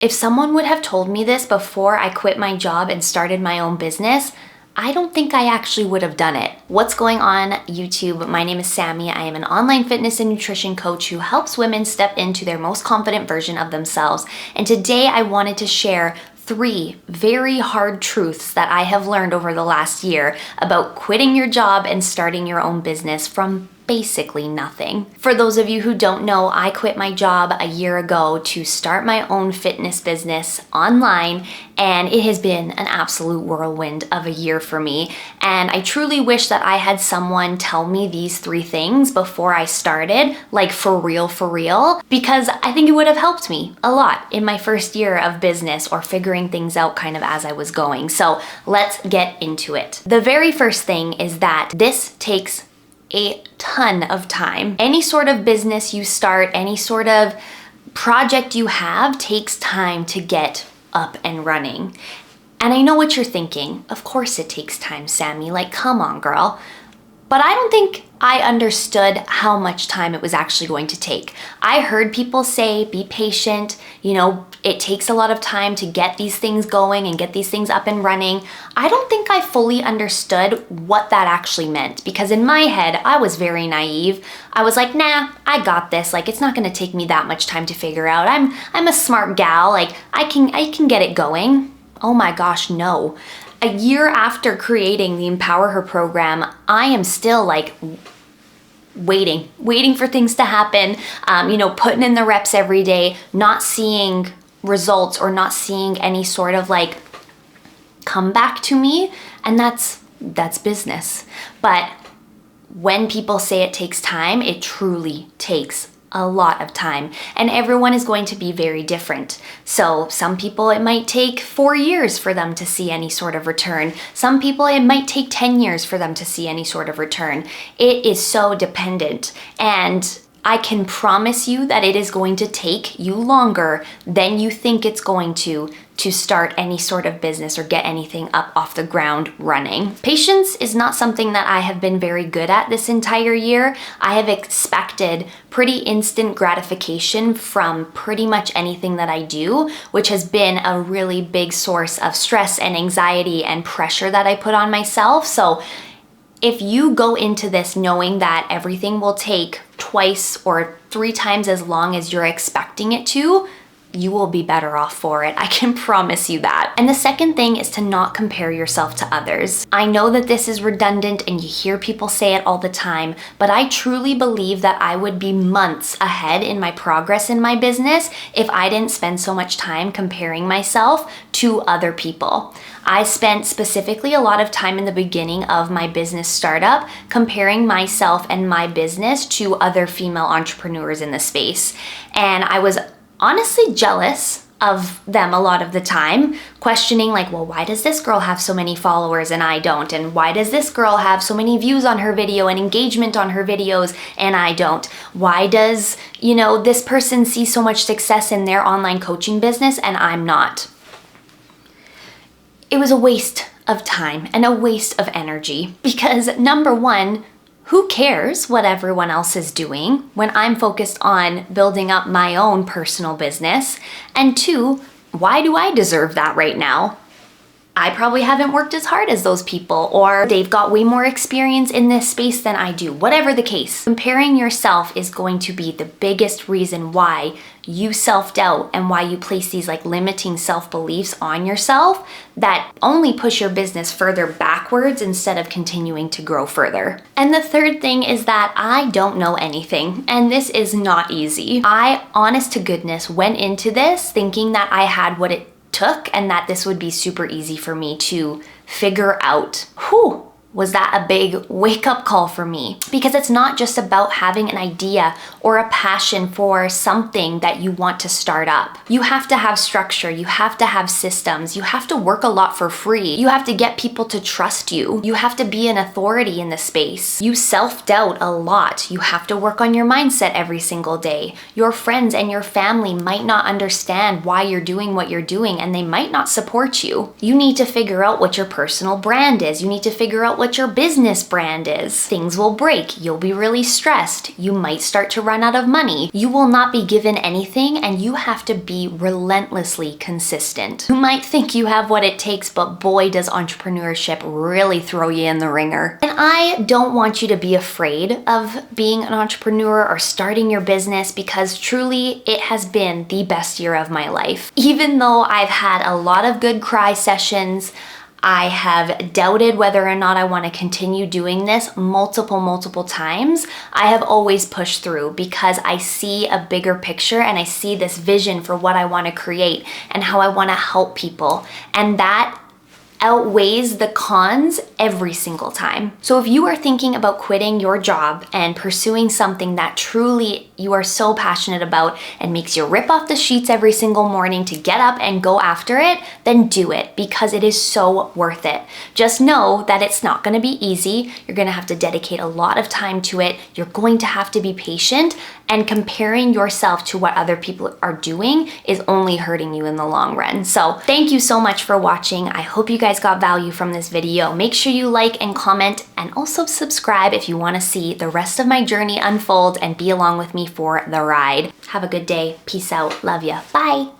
If someone would have told me this before I quit my job and started my own business, I don't think I actually would have done it. What's going on, YouTube? My name is Sammy. I am an online fitness and nutrition coach who helps women step into their most confident version of themselves. And today I wanted to share 3 very hard truths that I have learned over the last year about quitting your job and starting your own business from basically nothing. For those of you who don't know, I quit my job a year ago to start my own fitness business online, and it has been an absolute whirlwind of a year for me. And I truly wish that I had someone tell me these 3 things before I started, like for real, because I think it would have helped me a lot in my first year of business or figuring things out kind of as I was going. So let's get into it. The very first thing is that this takes a ton of time. Any sort of business you start, any sort of project you have takes time to get up and running. And I know what you're thinking. Of course it takes time, Sammy. Like, come on, girl. But I don't think I understood how much time it was actually going to take. I heard people say, be patient, it takes a lot of time to get these things going and get these things up and running. I don't think I fully understood what that actually meant, because in my head, I was very naive. I was like, nah, I got this. Like, it's not gonna take me that much time to figure out. I'm a smart gal. Like, I can get it going. Oh my gosh, no. A year after creating the Empower Her program, I am still like waiting for things to happen, putting in the reps every day, not seeing results or not seeing any sort of like come back to me. And that's business. But when people say it takes time, it truly takes a lot of time, and everyone is going to be very different. So some people, it might take 4 years for them to see any sort of return. Some people, it might take 10 years for them to see any sort of return. It is so dependent, and I can promise you that it is going to take you longer than you think it's going to start any sort of business or get anything up off the ground running. Patience is not something that I have been very good at this entire year. I have expected pretty instant gratification from pretty much anything that I do, which has been a really big source of stress and anxiety and pressure that I put on myself. So if you go into this knowing that everything will take twice or 3 times as long as you're expecting it to, you will be better off for it. I can promise you that. And the second thing is to not compare yourself to others. I know that this is redundant and you hear people say it all the time, but I truly believe that I would be months ahead in my progress in my business if I didn't spend so much time comparing myself to other people. I spent specifically a lot of time in the beginning of my business startup comparing myself and my business to other female entrepreneurs in the space. And I was honestly jealous of them a lot of the time, questioning like, well, why does this girl have so many followers and I don't? And why does this girl have so many views on her video and engagement on her videos and I don't? Why does, this person see so much success in their online coaching business and I'm not? It was a waste of time and a waste of energy, because number one, who cares what everyone else is doing when I'm focused on building up my own personal business? And 2, why do I deserve that right now? I probably haven't worked as hard as those people, or they've got way more experience in this space than I do. Whatever the case, comparing yourself is going to be the biggest reason why you self-doubt and why you place these like limiting self-beliefs on yourself that only push your business further backwards instead of continuing to grow further. And the third thing is that I don't know anything, and this is not easy. I, honest to goodness, went into this thinking that I had what it took and that this would be super easy for me to figure out. Was that a big wake-up call for me? Because it's not just about having an idea or a passion for something that you want to start up. You have to have structure, you have to have systems, you have to work a lot for free, you have to get people to trust you, you have to be an authority in the space. You self-doubt a lot, you have to work on your mindset every single day. Your friends and your family might not understand why you're doing what you're doing and they might not support you. You need to figure out what your personal brand is, you need to figure out what your business brand is. Things will break. You'll be really stressed. You might start to run out of money. You will not be given anything, and you have to be relentlessly consistent. You might think you have what it takes, but boy, does entrepreneurship really throw you in the ringer. And I don't want you to be afraid of being an entrepreneur or starting your business, because truly it has been the best year of my life. Even though I've had a lot of good cry sessions, I have doubted whether or not I want to continue doing this multiple times, I have always pushed through because I see a bigger picture and I see this vision for what I want to create and how I want to help people. And that outweighs the cons every single time. So if you are thinking about quitting your job and pursuing something that truly you are so passionate about and makes you rip off the sheets every single morning to get up and go after it, then do it, because it is so worth it. Just know that it's not going to be easy. You're going to have to dedicate a lot of time to it. You're going to have to be patient, and comparing yourself to what other people are doing is only hurting you in the long run. So thank you so much for watching. I hope you guys got value from this video. Make sure you like and comment, and also subscribe if you want to see the rest of my journey unfold and be along with me for the ride. Have a good day. Peace out. Love ya. Bye.